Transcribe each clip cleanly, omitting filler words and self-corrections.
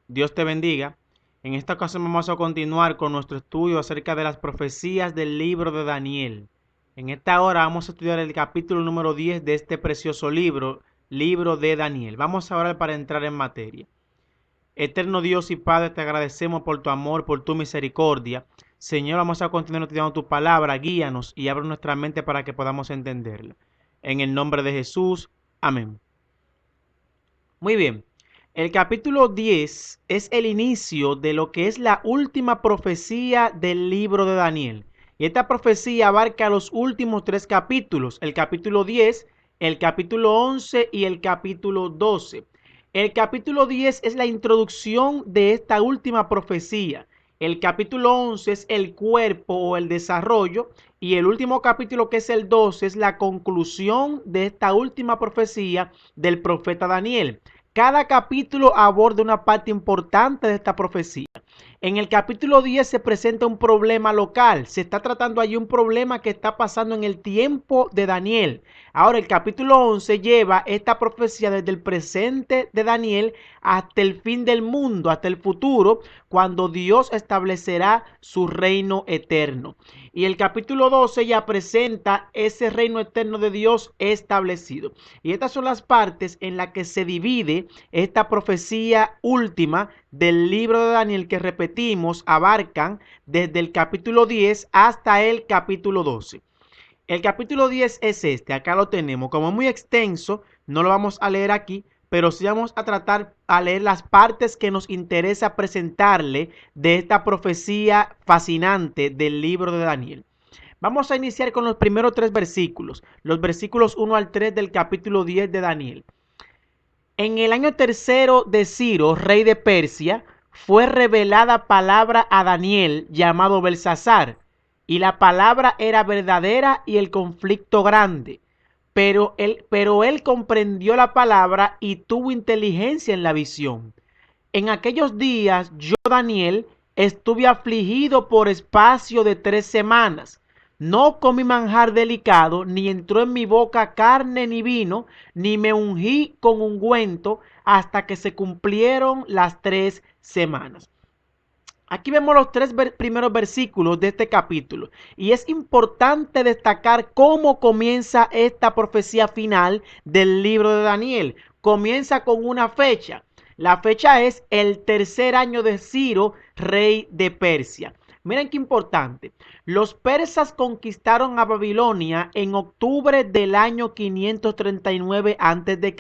Dios te bendiga. En esta ocasión vamos a continuar con nuestro estudio acerca de las profecías del libro de Daniel. En esta hora vamos a estudiar el capítulo número 10 de este precioso libro, libro de Daniel. Vamos a orar para entrar en materia. Eterno Dios y Padre, te agradecemos por tu amor, por tu misericordia. Señor, vamos a continuar estudiando tu palabra. Guíanos y abre nuestra mente para que podamos entenderla. En el nombre de Jesús. Amén. Muy bien. El capítulo 10 es el inicio de lo que es la última profecía del libro de Daniel. Y esta profecía abarca los últimos tres capítulos, el capítulo 10, el capítulo 11 y el capítulo 12. El capítulo 10 es la introducción de esta última profecía. El capítulo 11 es el cuerpo o el desarrollo y el último capítulo, que es el 12, es la conclusión de esta última profecía del profeta Daniel. Cada capítulo aborda una parte importante de esta profecía. En el capítulo 10 se presenta un problema local. Se está tratando allí un problema que está pasando en el tiempo de Daniel. Ahora el capítulo 11 lleva esta profecía desde el presente de Daniel hasta el fin del mundo, hasta el futuro, cuando Dios establecerá su reino eterno. Y el capítulo 12 ya presenta ese reino eterno de Dios establecido. Y estas son las partes en las que se divide esta profecía última del libro de Daniel, que repetimos, abarcan desde el capítulo 10 hasta el capítulo 12. El capítulo 10 es este, acá lo tenemos, como es muy extenso, no lo vamos a leer aquí, pero sí vamos a tratar a leer las partes que nos interesa presentarle de esta profecía fascinante del libro de Daniel. Vamos a iniciar con los primeros tres versículos, los versículos 1 al 3 del capítulo 10 de Daniel. En el año tercero de Ciro, rey de Persia, fue revelada palabra a Daniel llamado Belsasar, y la palabra era verdadera y el conflicto grande. Pero él comprendió la palabra y tuvo inteligencia en la visión. En aquellos días yo, Daniel, estuve afligido por espacio de 3 semanas. No comí manjar delicado, ni entró en mi boca carne ni vino, ni me ungí con ungüento hasta que se cumplieron las 3 semanas. Aquí vemos los primeros versículos de este capítulo y es importante destacar cómo comienza esta profecía final del libro de Daniel. Comienza con una fecha. La fecha es el tercer año de Ciro, rey de Persia. Miren qué importante. Los persas conquistaron a Babilonia en octubre del año 539 a.C.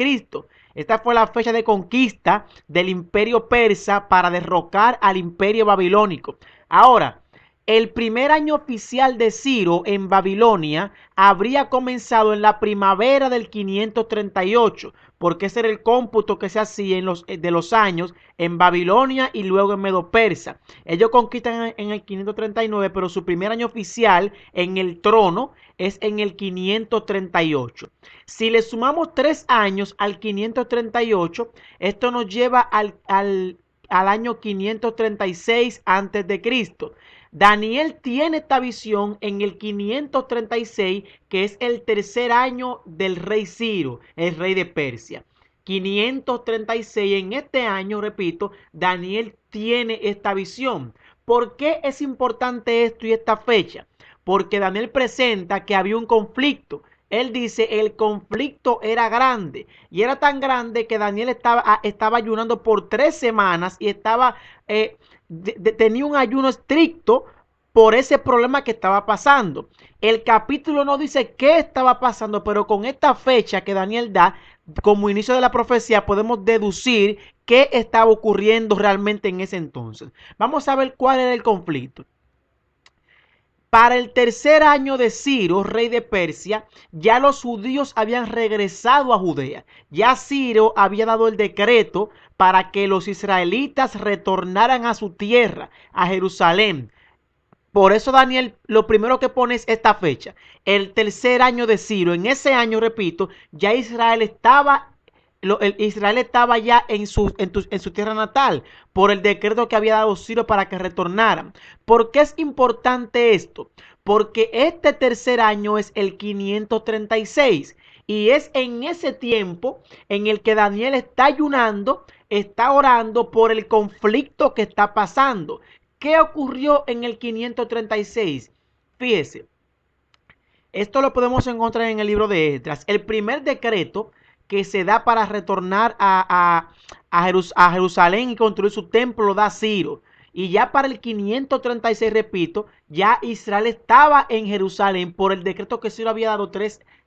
Esta fue la fecha de conquista del imperio persa para derrocar al imperio babilónico. Ahora, el primer año oficial de Ciro en Babilonia habría comenzado en la primavera del 538, porque ese era el cómputo que se hacía de los años en Babilonia y luego en Medo Persa. Ellos conquistan en el 539, pero su primer año oficial en el trono es en el 538. Si le sumamos 3 años al 538, esto nos lleva al año 536 antes de Cristo. Daniel tiene esta visión en el 536, que es el tercer año del rey Ciro, el rey de Persia. 536, en este año, repito, Daniel tiene esta visión. ¿Por qué es importante esto y esta fecha? Porque Daniel presenta que había un conflicto. Él dice, el conflicto era grande y era tan grande que Daniel estaba ayunando por 3 semanas y tenía un ayuno estricto por ese problema que estaba pasando. El capítulo no dice qué estaba pasando, pero con esta fecha que Daniel da como inicio de la profecía podemos deducir qué estaba ocurriendo realmente en ese entonces. Vamos a ver cuál era el conflicto. Para el tercer año de Ciro, rey de Persia, ya los judíos habían regresado a Judea. Ya Ciro había dado el decreto para que los israelitas retornaran a su tierra, a Jerusalén. Por eso Daniel lo primero que pone es esta fecha, el tercer año de Ciro. En ese año, repito, ya Israel estaba ya en su tierra natal por el decreto que había dado Ciro para que retornaran. ¿Por qué es importante esto? Porque este tercer año es el 536 Y es en ese tiempo en el que Daniel está ayunando, está orando por el conflicto que está pasando. ¿Qué ocurrió en el 536? Fíjese, esto lo podemos encontrar en el libro de Esdras. El primer decreto que se da para retornar a Jerusalén y construir su templo lo da Ciro. Y ya para el 536, repito, ya Israel estaba en Jerusalén por el decreto que Ciro había dado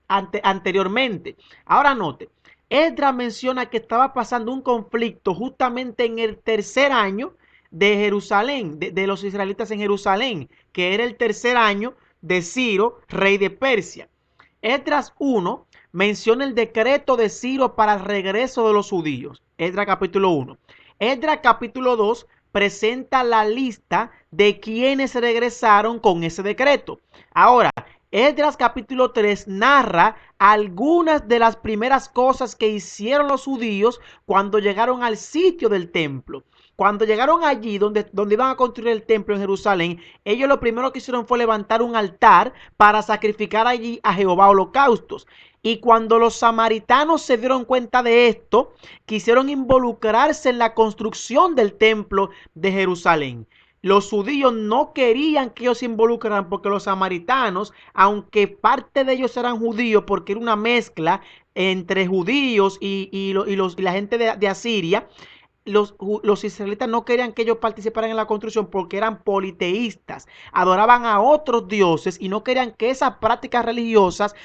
anteriormente. Ahora note, Esdras menciona que estaba pasando un conflicto justamente en el tercer año de Jerusalén, de los israelitas en Jerusalén, que era el tercer año de Ciro, rey de Persia. Esdras 1 menciona el decreto de Ciro para el regreso de los judíos. Esdras capítulo 1. Esdras capítulo 2 presenta la lista de quienes regresaron con ese decreto. Ahora, Esdras capítulo 3 narra algunas de las primeras cosas que hicieron los judíos cuando llegaron al sitio del templo. Cuando llegaron allí donde iban a construir el templo en Jerusalén, ellos lo primero que hicieron fue levantar un altar para sacrificar allí a Jehová holocaustos. Y cuando los samaritanos se dieron cuenta de esto, quisieron involucrarse en la construcción del templo de Jerusalén. Los judíos no querían que ellos se involucraran porque los samaritanos, aunque parte de ellos eran judíos porque era una mezcla entre judíos y la gente de Asiria, los israelitas no querían que ellos participaran en la construcción porque eran politeístas, adoraban a otros dioses y no querían que esas prácticas religiosas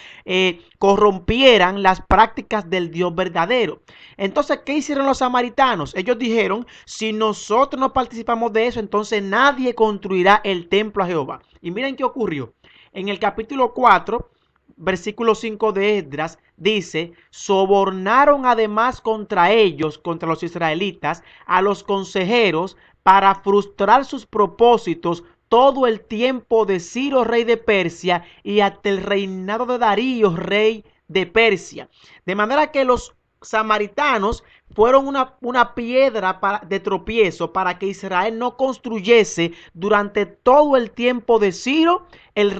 corrompieran las prácticas del Dios verdadero. Entonces, ¿qué hicieron los samaritanos? Ellos dijeron, si nosotros no participamos de eso, entonces nadie construirá el templo a Jehová. Y miren qué ocurrió. En el capítulo 4, versículo 5 de Esdras, dice, sobornaron además contra ellos, contra los israelitas, a los consejeros para frustrar sus propósitos todo el tiempo de Ciro, rey de Persia, y hasta el reinado de Darío, rey de Persia. De manera que los samaritanos fueron una piedra de tropiezo para que Israel no construyese durante todo el tiempo de Ciro el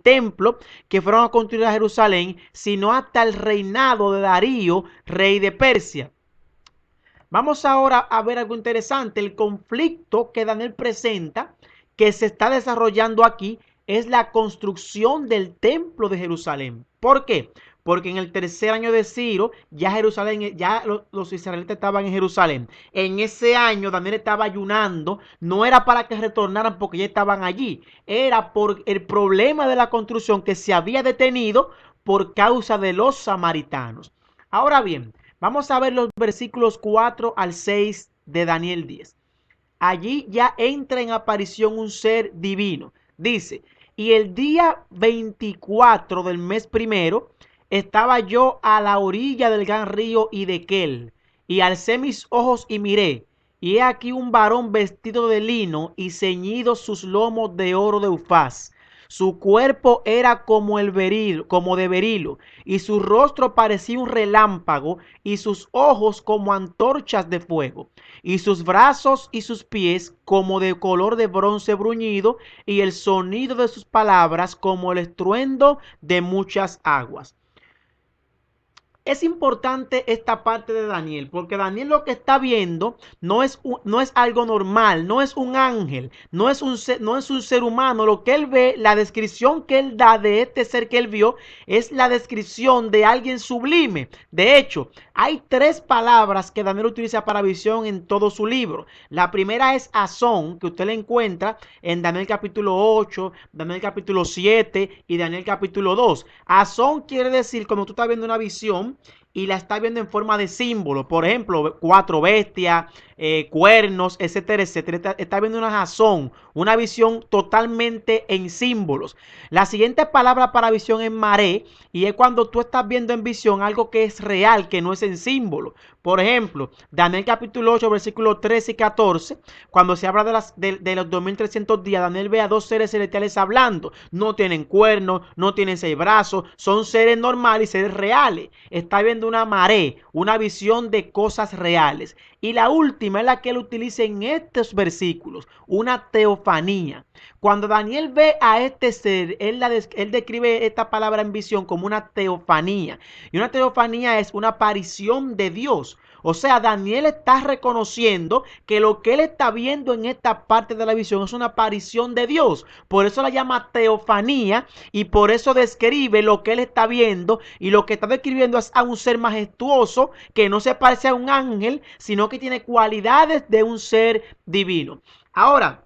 templo que fueron a construir a Jerusalén, sino hasta el reinado de Darío, rey de Persia. Vamos ahora a ver algo interesante. El conflicto que Daniel presenta, que se está desarrollando aquí, es la construcción del templo de Jerusalén. ¿Por qué? Porque en el tercer año de Ciro, ya Jerusalén, ya los israelitas estaban en Jerusalén. En ese año Daniel estaba ayunando, no era para que retornaran porque ya estaban allí, era por el problema de la construcción que se había detenido por causa de los samaritanos. Ahora bien, vamos a ver los versículos 4 al 6 de Daniel 10. Allí ya entra en aparición un ser divino. Dice, y el día 24 del mes primero, estaba yo a la orilla del gran río Hiddekel, y alcé mis ojos y miré, y he aquí un varón vestido de lino y ceñidos sus lomos de oro de Ufaz. Su cuerpo era como de berilo, y su rostro parecía un relámpago, y sus ojos como antorchas de fuego, y sus brazos y sus pies como de color de bronce bruñido, y el sonido de sus palabras como el estruendo de muchas aguas. Es importante esta parte de Daniel, porque Daniel lo que está viendo no es algo normal, no es un ángel, no es un ser humano. Lo que él ve, la descripción que él da de este ser que él vio, es la descripción de alguien sublime. De hecho, hay tres palabras que Daniel utiliza para visión en todo su libro. La primera es Azón, que usted le encuentra en Daniel capítulo 8, Daniel capítulo 7 y Daniel capítulo 2. Azón quiere decir, como tú estás viendo una visión, y la está viendo en forma de símbolo. Por ejemplo, cuatro bestias, cuernos, etcétera, etcétera. Está viendo una razón, una visión totalmente en símbolos. La siguiente palabra para visión es maré, y es cuando tú estás viendo en visión algo que es real, que no es en símbolo. Por ejemplo, Daniel capítulo 8, versículos 13 y 14, cuando se habla de los 2300 días, Daniel ve a dos seres celestiales hablando. No tienen cuernos, no tienen 6 brazos, son seres normales y seres reales. Está viendo viendo una marea, una visión de cosas reales. Y la última es la que él utiliza en estos versículos, una teofanía. Cuando Daniel ve a este ser, él describe esta palabra en visión como una teofanía. Y una teofanía es una aparición de Dios. O sea, Daniel está reconociendo que lo que él está viendo en esta parte de la visión es una aparición de Dios. Por eso la llama teofanía y por eso describe lo que él está viendo, y lo que está describiendo es a un ser majestuoso que no se parece a un ángel, sino que tiene cualidades de un ser divino. Ahora,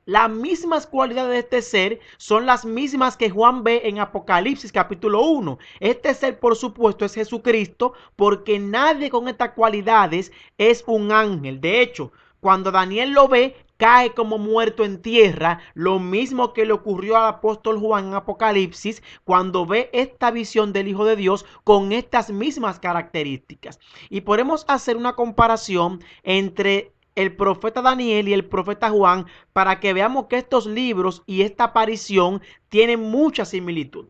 las mismas cualidades de este ser son las mismas que Juan ve en Apocalipsis capítulo 1. Este ser, por supuesto, es Jesucristo, porque nadie con estas cualidades es un ángel. De hecho, cuando Daniel lo ve, cae como muerto en tierra, lo mismo que le ocurrió al apóstol Juan en Apocalipsis, cuando ve esta visión del Hijo de Dios con estas mismas características. Y podemos hacer una comparación entre el profeta Daniel y el profeta Juan para que veamos que estos libros y esta aparición tienen mucha similitud.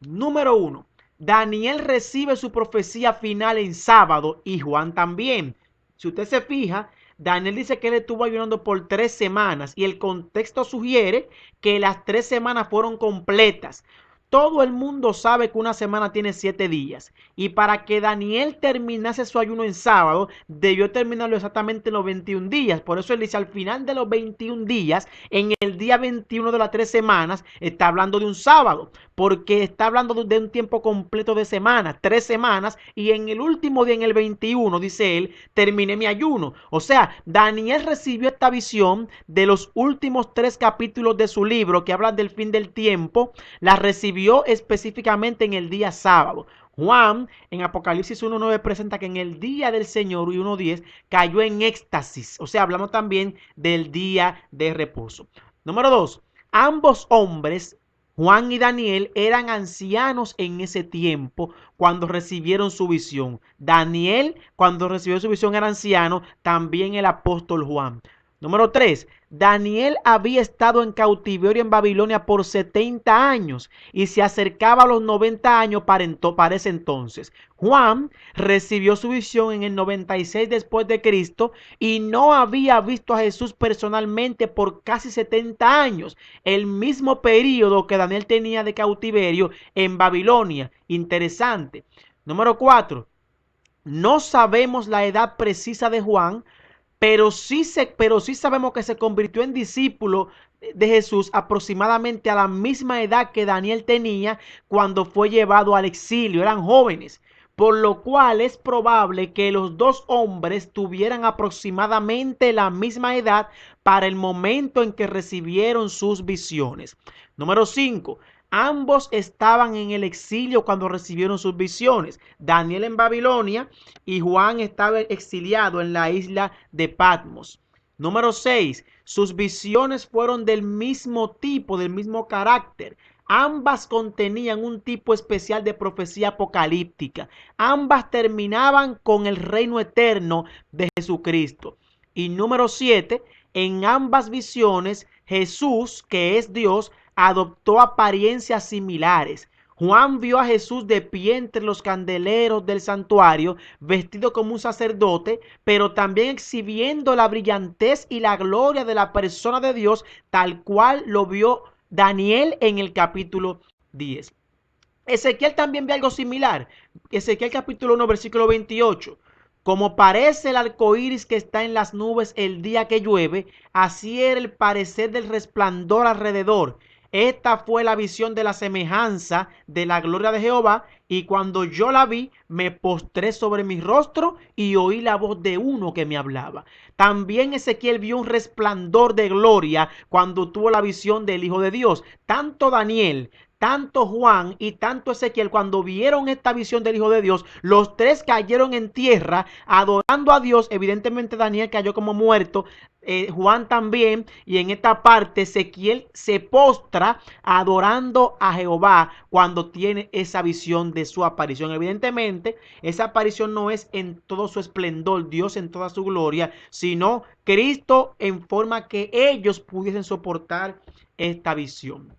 Número 1. Daniel recibe su profecía final en sábado y Juan también. Si usted se fija, Daniel dice que él estuvo ayunando por 3 semanas y el contexto sugiere que las 3 semanas fueron completas. Todo el mundo sabe que una semana tiene 7 días, y para que Daniel terminase su ayuno en sábado, debió terminarlo exactamente en los 21 días. Por eso él dice, al final de los 21 días, en el día 21 de las 3 semanas, está hablando de un sábado, porque está hablando de un tiempo completo de semanas, 3 semanas, y en el último día, en el 21, dice él, terminé mi ayuno. O sea, Daniel recibió esta visión de los últimos 3 capítulos de su libro, que hablan del fin del tiempo, la recibió específicamente en el día sábado. Juan en Apocalipsis 1:9 presenta que en el día del Señor, y 1:10, cayó en éxtasis. O sea, hablamos también del día de reposo. Número 2. Ambos hombres, Juan y Daniel, eran ancianos en ese tiempo cuando recibieron su visión. Daniel, cuando recibió su visión, era anciano, también el apóstol Juan. Número 3. Daniel había estado en cautiverio en Babilonia por 70 años y se acercaba a los 90 años para ese entonces. Juan recibió su visión en el 96 después de Cristo y no había visto a Jesús personalmente por casi 70 años, el mismo periodo que Daniel tenía de cautiverio en Babilonia. Interesante. Número 4. No sabemos la edad precisa de Juan, pero sí sabemos que se convirtió en discípulo de Jesús aproximadamente a la misma edad que Daniel tenía cuando fue llevado al exilio. Eran jóvenes, por lo cual es probable que los dos hombres tuvieran aproximadamente la misma edad para el momento en que recibieron sus visiones. Número 5. Ambos estaban en el exilio cuando recibieron sus visiones. Daniel en Babilonia y Juan estaba exiliado en la isla de Patmos. Número 6. Sus visiones fueron del mismo tipo, del mismo carácter. Ambas contenían un tipo especial de profecía apocalíptica. Ambas terminaban con el reino eterno de Jesucristo. Y número 7. En ambas visiones, Jesús, que es Dios, adoptó apariencias similares. Juan vio a Jesús de pie entre los candeleros del santuario, vestido como un sacerdote, pero también exhibiendo la brillantez y la gloria de la persona de Dios, tal cual lo vio Daniel en el capítulo 10. Ezequiel también ve algo similar. Ezequiel capítulo 1, versículo 28. Como parece el arco iris que está en las nubes el día que llueve, así era el parecer del resplandor alrededor. Esta fue la visión de la semejanza de la gloria de Jehová, y cuando yo la vi, me postré sobre mi rostro y oí la voz de uno que me hablaba. También Ezequiel vio un resplandor de gloria cuando tuvo la visión del Hijo de Dios. Tanto Daniel, tanto Juan y tanto Ezequiel, cuando vieron esta visión del Hijo de Dios, los tres cayeron en tierra adorando a Dios. Evidentemente Daniel cayó como muerto, Juan también, y en esta parte Ezequiel se postra adorando a Jehová cuando tiene esa visión de su aparición. Evidentemente esa aparición no es en todo su esplendor, Dios en toda su gloria, sino Cristo en forma que ellos pudiesen soportar esta visión.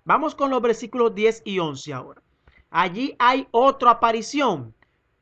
Vamos con los versículos 10 y 11 ahora. Allí hay otra aparición.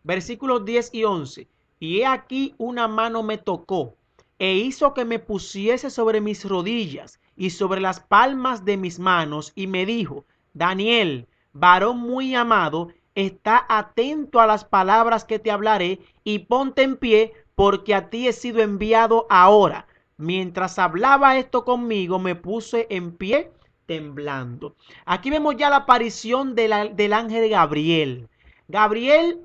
Versículos 10 y 11. Y he aquí una mano me tocó e hizo que me pusiese sobre mis rodillas y sobre las palmas de mis manos y me dijo: Daniel, varón muy amado, está atento a las palabras que te hablaré y ponte en pie, porque a ti he sido enviado ahora. Mientras hablaba esto conmigo, me puse en pie temblando. Aquí vemos ya la aparición del ángel Gabriel. Gabriel,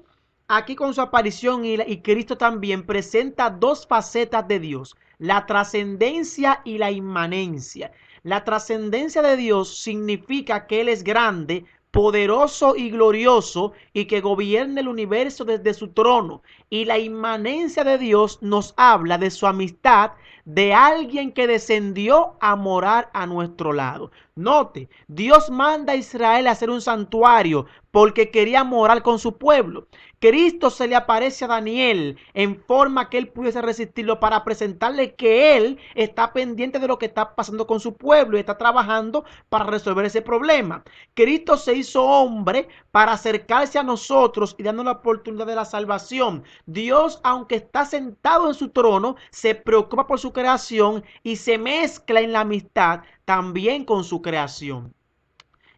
aquí con su aparición y Cristo también, presenta dos facetas de Dios: la trascendencia y la inmanencia. La trascendencia de Dios significa que Él es grande, poderoso y glorioso, y que gobierna el universo desde su trono. Y la inmanencia de Dios nos habla de su amistad, de alguien que descendió a morar a nuestro lado. Note, Dios manda a Israel a hacer un santuario porque quería morar con su pueblo. Cristo se le aparece a Daniel en forma que él pudiese resistirlo, para presentarle que él está pendiente de lo que está pasando con su pueblo y está trabajando para resolver ese problema. Cristo se hizo hombre para acercarse a nosotros y darnos la oportunidad de la salvación. Dios, aunque está sentado en su trono, se preocupa por su creación y se mezcla en la amistad también con su creación.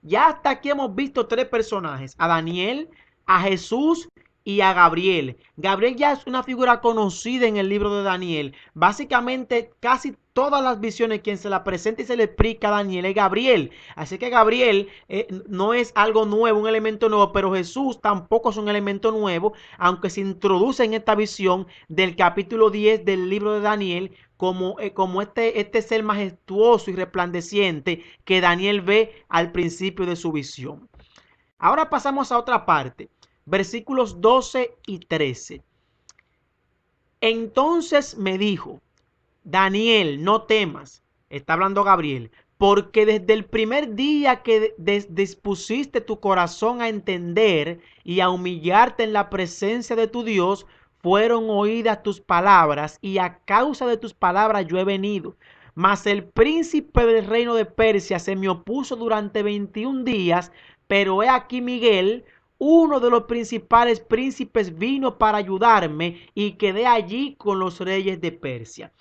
Ya hasta aquí hemos visto tres personajes: a Daniel, a Jesús y a Gabriel. Gabriel ya es una figura conocida en el libro de Daniel. Básicamente casi todas las visiones, quien se la presenta y se le explica a Daniel es Gabriel. Así que Gabriel no es algo nuevo, un elemento nuevo, pero Jesús tampoco es un elemento nuevo, aunque se introduce en esta visión del capítulo 10 del libro de Daniel como este ser majestuoso y resplandeciente que Daniel ve al principio de su visión. Ahora pasamos a otra parte, versículos 12 y 13. Entonces me dijo: Daniel, no temas, está hablando Gabriel, porque desde el primer día que dispusiste tu corazón a entender y a humillarte en la presencia de tu Dios, fueron oídas tus palabras, y a causa de tus palabras yo he venido. Mas el príncipe del reino de Persia se me opuso durante 21 días, pero he aquí Miguel, uno de los principales príncipes, vino para ayudarme y quedé allí con los reyes de Persia.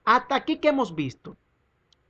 Hasta aquí, ¿qué hemos visto?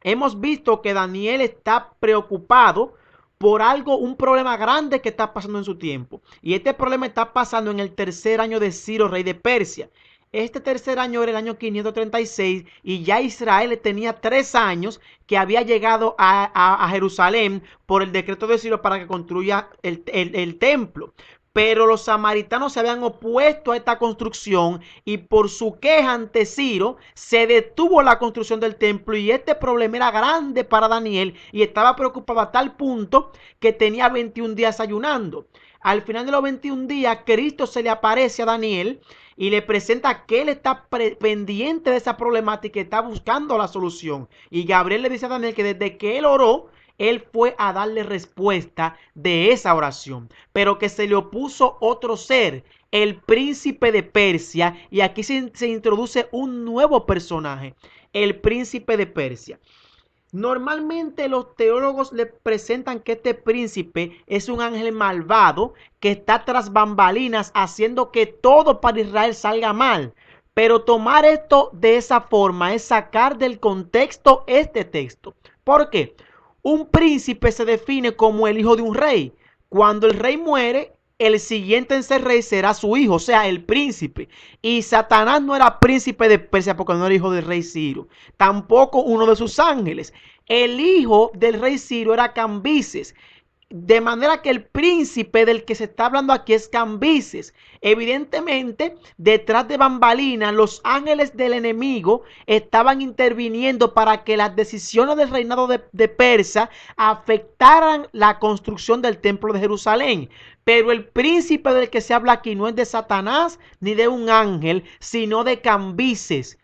Hemos visto que Daniel está preocupado por algo, un problema grande que está pasando en su tiempo. Y este problema está pasando en el tercer año de Ciro, rey de Persia. Este tercer año era el año 536 y ya Israel tenía 3 años que había llegado a Jerusalén por el decreto de Ciro para que construya el templo. Pero los samaritanos se habían opuesto a esta construcción y por su queja ante Ciro se detuvo la construcción del templo, y este problema era grande para Daniel y estaba preocupado a tal punto que tenía 21 días ayunando. Al final de los 21 días, Cristo se le aparece a Daniel y le presenta que él está pendiente de esa problemática y está buscando la solución. Y Gabriel le dice a Daniel que desde que él oró, él fue a darle respuesta de esa oración, pero que se le opuso otro ser, el príncipe de Persia, y aquí se introduce un nuevo personaje, el príncipe de Persia. Normalmente los teólogos le presentan que este príncipe es un ángel malvado que está tras bambalinas haciendo que todo para Israel salga mal. Pero tomar esto de esa forma es sacar del contexto este texto. ¿Por qué? Un príncipe se define como el hijo de un rey. Cuando el rey muere, el siguiente en ser rey será su hijo, o sea, el príncipe. Y Satanás no era príncipe de Persia porque no era hijo del rey Ciro, tampoco uno de sus ángeles. El hijo del rey Ciro era Cambises. De manera que el príncipe del que se está hablando aquí es Cambises. Evidentemente, detrás de bambalinas, los ángeles del enemigo estaban interviniendo para que las decisiones del reinado de Persia afectaran la construcción del templo de Jerusalén. Pero el príncipe del que se habla aquí no es de Satanás ni de un ángel, sino de Cambises,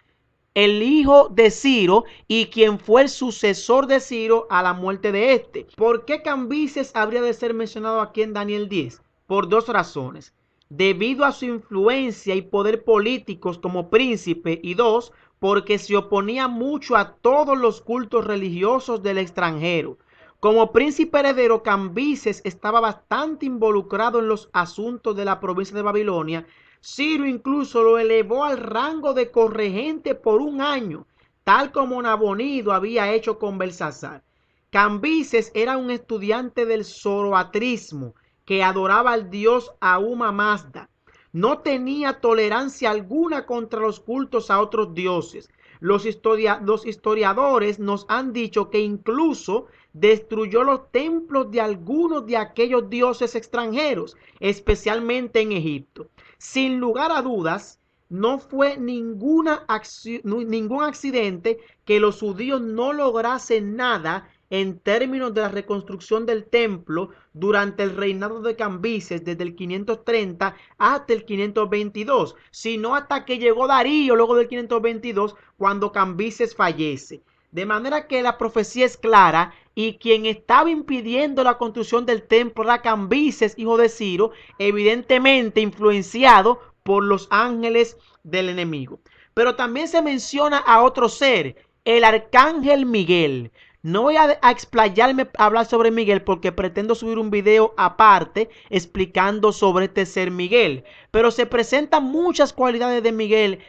el hijo de Ciro y quien fue el sucesor de Ciro a la muerte de este. ¿Por qué Cambises habría de ser mencionado aquí en Daniel 10? Por dos razones: debido a su influencia y poder políticos como príncipe, y dos, porque se oponía mucho a todos los cultos religiosos del extranjero. Como príncipe heredero, Cambises estaba bastante involucrado en los asuntos de la provincia de Babilonia. Ciro incluso lo elevó al rango de corregente por un año, tal como Nabonido había hecho con Belsasar. Cambises era un estudiante del zoroastrismo que adoraba al dios Ahura Mazda. No tenía tolerancia alguna contra los cultos a otros dioses. Los historiadores nos han dicho que incluso destruyó los templos de algunos de aquellos dioses extranjeros, especialmente en Egipto. Sin lugar a dudas, no fue ningún accidente que los judíos no lograsen nada en términos de la reconstrucción del templo durante el reinado de Cambises desde el 530 hasta el 522, sino hasta que llegó Darío luego del 522 cuando Cambises fallece. De manera que la profecía es clara y quien estaba impidiendo la construcción del templo era Cambises, hijo de Ciro, evidentemente influenciado por los ángeles del enemigo. Pero también se menciona a otro ser, el arcángel Miguel. No voy a explayarme a hablar sobre Miguel porque pretendo subir un video aparte explicando sobre este ser Miguel. Pero se presentan muchas cualidades de Miguel,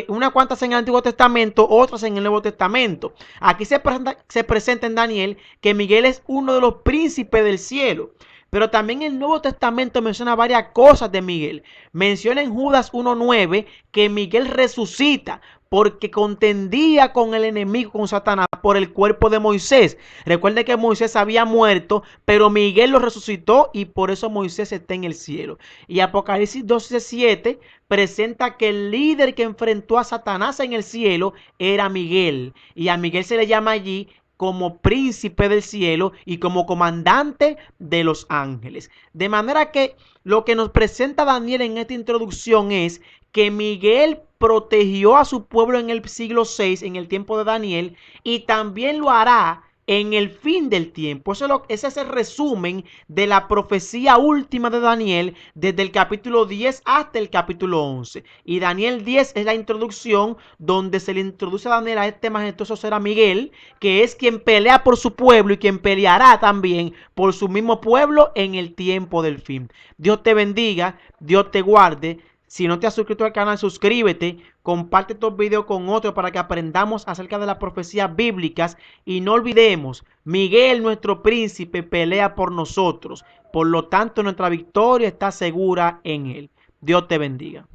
unas cuantas en el Antiguo Testamento, otras en el Nuevo Testamento. Aquí se presenta en Daniel que Miguel es uno de los príncipes del cielo. Pero también el Nuevo Testamento menciona varias cosas de Miguel. Menciona en Judas 1:9 que Miguel resucita porque contendía con el enemigo, con Satanás, por el cuerpo de Moisés. Recuerde que Moisés había muerto, pero Miguel lo resucitó y por eso Moisés está en el cielo. Y Apocalipsis 12:7 presenta que el líder que enfrentó a Satanás en el cielo era Miguel. Y a Miguel se le llama allí como príncipe del cielo y como comandante de los ángeles. De manera que lo que nos presenta Daniel en esta introducción es que Miguel protegió a su pueblo en el siglo VI, en el tiempo de Daniel, y también lo hará en el fin del tiempo. Ese es el resumen de la profecía última de Daniel desde el capítulo 10 hasta el capítulo 11. Y Daniel 10 es la introducción donde se le introduce a Daniel a este majestuoso ser a Miguel, que es quien pelea por su pueblo y quien peleará también por su mismo pueblo en el tiempo del fin. Dios te bendiga, Dios te guarde. Si no te has suscrito al canal, suscríbete, comparte estos videos con otros para que aprendamos acerca de las profecías bíblicas y no olvidemos, Miguel, nuestro príncipe, pelea por nosotros. Por lo tanto, nuestra victoria está segura en él. Dios te bendiga.